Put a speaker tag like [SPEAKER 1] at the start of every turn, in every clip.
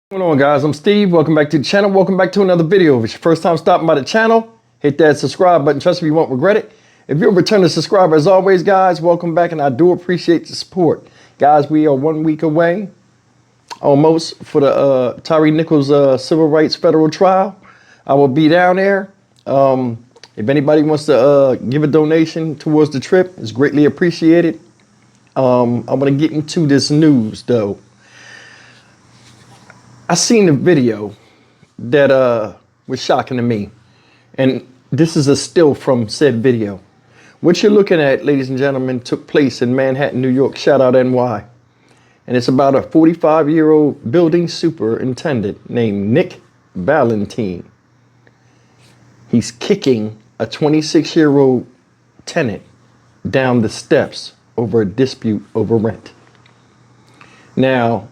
[SPEAKER 1] What's going on, guys? I'm Steve. Welcome back to the channel. Welcome back to another video. If it's your first time stopping by the channel, hit that subscribe button. Trust me, you won't regret it. If you're a returning subscriber, as always, guys, welcome back, and I do appreciate the support. Guys, we are 1 week away, almost, for the Tyree Nichols civil rights federal trial. I will be down there. If anybody wants to give a donation towards the trip, it's greatly appreciated. I'm going to get into this news, though. I seen a video that was shocking to me, and this is a still from said video. What you're looking at, ladies and gentlemen, took place in Manhattan, New York. Shout out NY. And it's about a 45-year-old building superintendent named Nick Valentine. He's kicking a 26-year-old tenant down the steps over a dispute over rent. Now,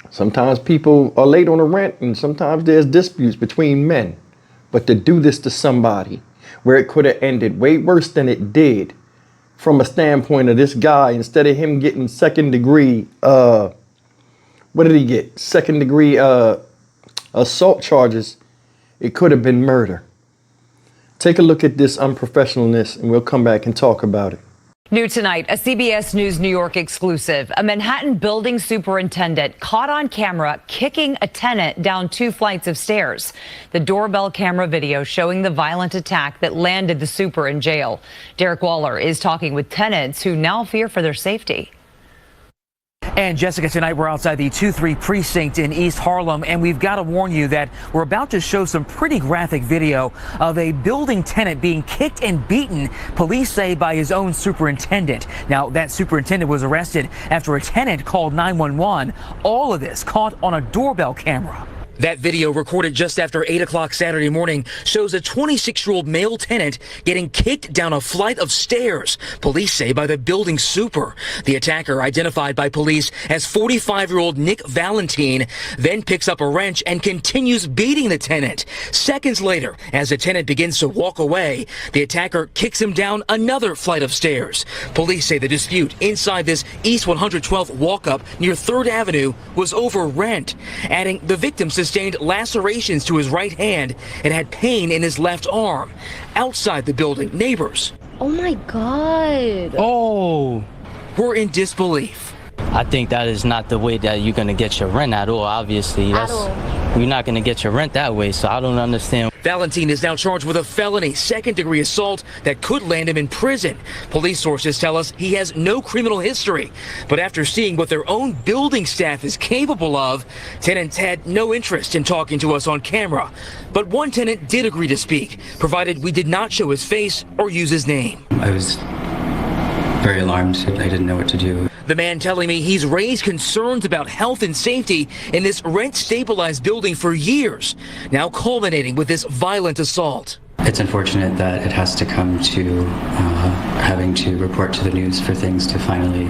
[SPEAKER 1] sometimes people are late on the rent, and sometimes there's disputes between men. But to do this to somebody where it could have ended way worse than it did, from a standpoint of this guy, instead of him getting second degree, what did he get? Second degree assault charges, it could have been murder. Take a look at this unprofessionalness, and we'll come back and talk about it.
[SPEAKER 2] New tonight, a CBS News New York exclusive. A Manhattan building superintendent caught on camera kicking a tenant down 2 flights of stairs. The doorbell camera video showing the violent attack that landed the super in jail. Derek Waller is talking with tenants who now fear for their safety.
[SPEAKER 3] And Jessica, tonight we're outside the 2-3 precinct in East Harlem, and we've got to warn you that we're about to show some pretty graphic video of a building tenant being kicked and beaten, police say, by his own superintendent. Now, that superintendent was arrested after a tenant called 911. All of this caught on a doorbell camera. That video, recorded just after 8 o'clock Saturday morning, shows a 26-year-old male tenant getting kicked down a flight of stairs, police say, by the building super. The attacker, identified by police as 45-year-old Nick Valentine, then picks up a wrench and continues beating the tenant. Seconds later, as the tenant begins to walk away, the attacker kicks him down another flight of stairs. Police say the dispute inside this East 112th walk-up near 3rd Avenue was over rent, adding the victim sustained lacerations to his right hand and had pain in his left arm. Outside the building, neighbors,
[SPEAKER 4] oh my God,
[SPEAKER 3] were in disbelief.
[SPEAKER 5] I think that is not the way that you're going to get your rent at all, obviously. You're not going to get your rent that way, so I don't understand.
[SPEAKER 3] Valentine is now charged with a felony second-degree assault that could land him in prison. Police sources tell us he has no criminal history, but after seeing what their own building staff is capable of, tenants had no interest in talking to us on camera. But one tenant did agree to speak, provided we did not show his face or use his name.
[SPEAKER 6] I was very alarmed. I didn't know what to do.
[SPEAKER 3] The man telling me he's raised concerns about health and safety in this rent-stabilized building for years, now culminating with this violent assault.
[SPEAKER 6] It's unfortunate that it has to come to having to report to the news for things to finally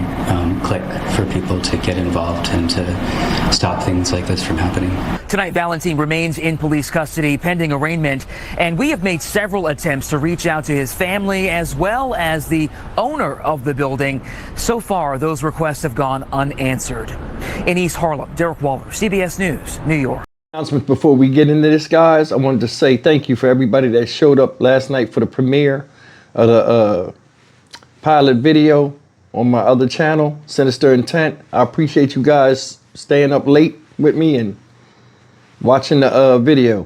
[SPEAKER 6] click, for people to get involved and to stop things like this from happening.
[SPEAKER 3] Tonight, Valentine remains in police custody pending arraignment, and we have made several attempts to reach out to his family as well as the owner of the building. So far, those requests have gone unanswered. In East Harlem, Derek Waller, CBS News, New York.
[SPEAKER 1] Announcements before we get into this, guys. I wanted to say thank you for everybody that showed up last night for the premiere of the pilot video on my other channel, Sinister Intent. I appreciate you guys staying up late with me and watching the video.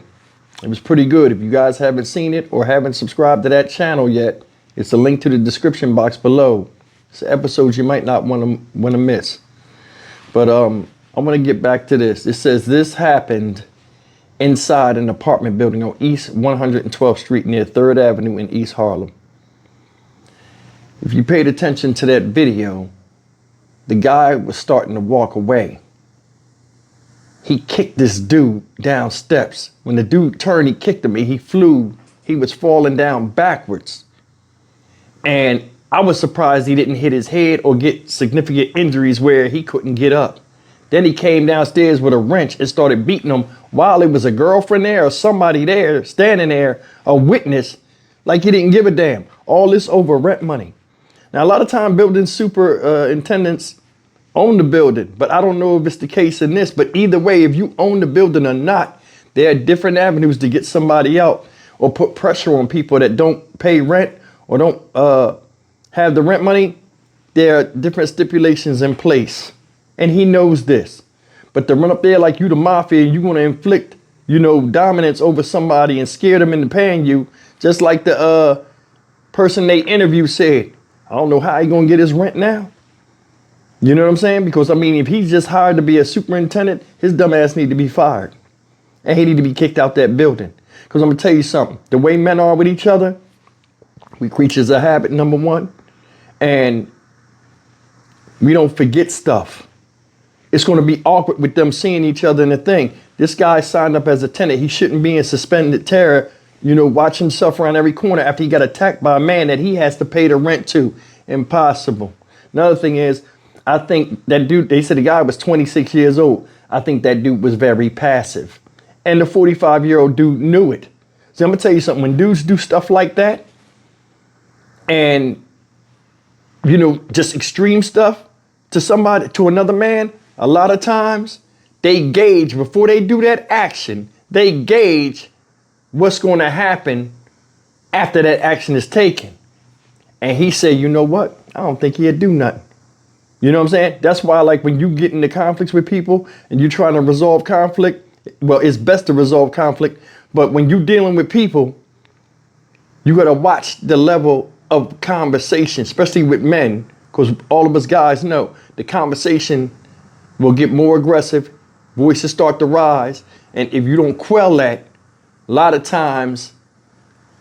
[SPEAKER 1] It was pretty good. If you guys haven't seen it or haven't subscribed to that channel yet, it's a link to the description box below. It's episodes you might not want to miss. But I'm going to get back to this. It says this happened inside an apartment building on East 112th Street near 3rd Avenue in East Harlem. If you paid attention to that video, the guy was starting to walk away. He kicked this dude down steps. When the dude turned, he kicked him. He flew. He was falling down backwards. And I was surprised he didn't hit his head or get significant injuries where he couldn't get up. Then he came downstairs with a wrench and started beating him while there was a girlfriend there or somebody there standing there, a witness, like he didn't give a damn. All this over rent money. Now, a lot of time building superintendents own the building. But I don't know if it's the case in this, but either way, if you own the building or not, there are different avenues to get somebody out or put pressure on people that don't pay rent or don't have the rent money. There are different stipulations in place. And he knows this. But to run up there like you the mafia and you want to inflict, dominance over somebody and scare them into paying you, just like the person they interviewed said, I don't know how he gonna get his rent now. You know what I'm saying? Because if he's just hired to be a superintendent, his dumb ass need to be fired. And he need to be kicked out that building. Because I'm gonna tell you something, the way men are with each other, we creatures of habit, number one, and we don't forget stuff. It's going to be awkward with them seeing each other in a thing. This guy signed up as a tenant. He shouldn't be in suspended terror, watching stuff around every corner after he got attacked by a man that he has to pay the rent to. Impossible. Another thing is, I think that dude, they said the guy was 26 years old. I think that dude was very passive. And the 45-year-old dude knew it. So I'm going to tell you something. When dudes do stuff like that and, just extreme stuff to somebody, to another man, a lot of times they gauge, before they do that action, they gauge what's going to happen after that action is taken. And he said, you know what? I don't think he'd do nothing. You know what I'm saying? That's why, like, when you get into conflicts with people and you're trying to resolve conflict, well, it's best to resolve conflict. But when you're dealing with people, you got to watch the level of conversation, especially with men, because all of us guys know the conversation will get more aggressive. Voices start to rise. And if you don't quell that, a lot of times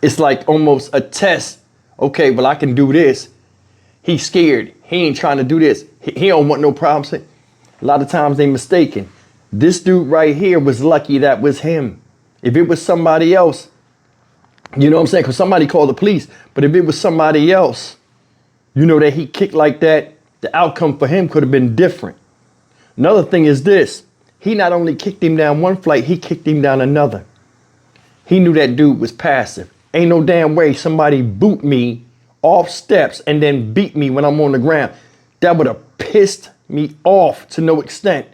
[SPEAKER 1] it's like almost a test. Okay, well, I can do this. He's scared. He ain't trying to do this. He don't want no problems. A lot of times they mistaken. This dude right here was lucky that was him. If it was somebody else, you know what I'm saying? Because somebody called the police. But if it was somebody else, that he kicked like that, the outcome for him could have been different. Another thing is this. He not only kicked him down one flight, he kicked him down another. He knew that dude was passive. Ain't no damn way somebody boot me off steps and then beat me when I'm on the ground. That would have pissed me off to no extent.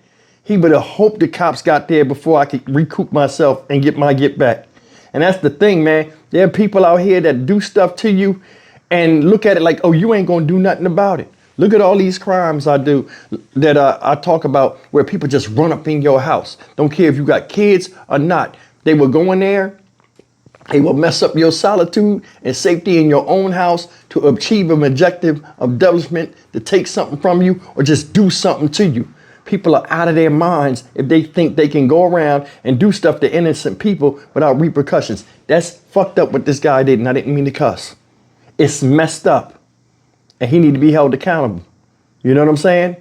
[SPEAKER 1] He would have hoped the cops got there before I could recoup myself and get my get back. And that's the thing, man. There are people out here that do stuff to you and look at it like, oh, you ain't gonna do nothing about it. Look at all these crimes I do that I talk about where people just run up in your house. Don't care if you got kids or not. They will go in there. They will mess up your solitude and safety in your own house to achieve an objective of devilment, to take something from you or just do something to you. People are out of their minds if they think they can go around and do stuff to innocent people without repercussions. That's fucked up what this guy did, and I didn't mean to cuss. It's messed up, and he need to be held accountable. You know what I'm saying?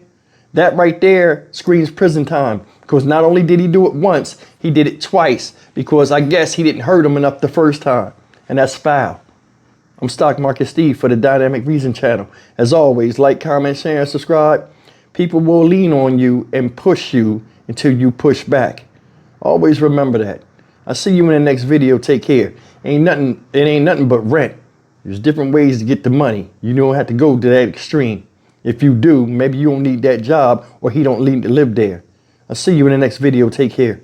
[SPEAKER 1] That right there screams prison time, because not only did he do it once, he did it twice, because I guess he didn't hurt him enough the first time, and that's foul. I'm Stock Market Steve for the Dynamic Reason channel. As always, like, comment, share, and subscribe. People will lean on you and push you until you push back. Always remember that. I'll see you in the next video. Take care. It ain't nothing but rent. There's different ways to get the money. You don't have to go to that extreme. If you do, maybe you don't need that job or he don't need to live there. I'll see you in the next video. Take care.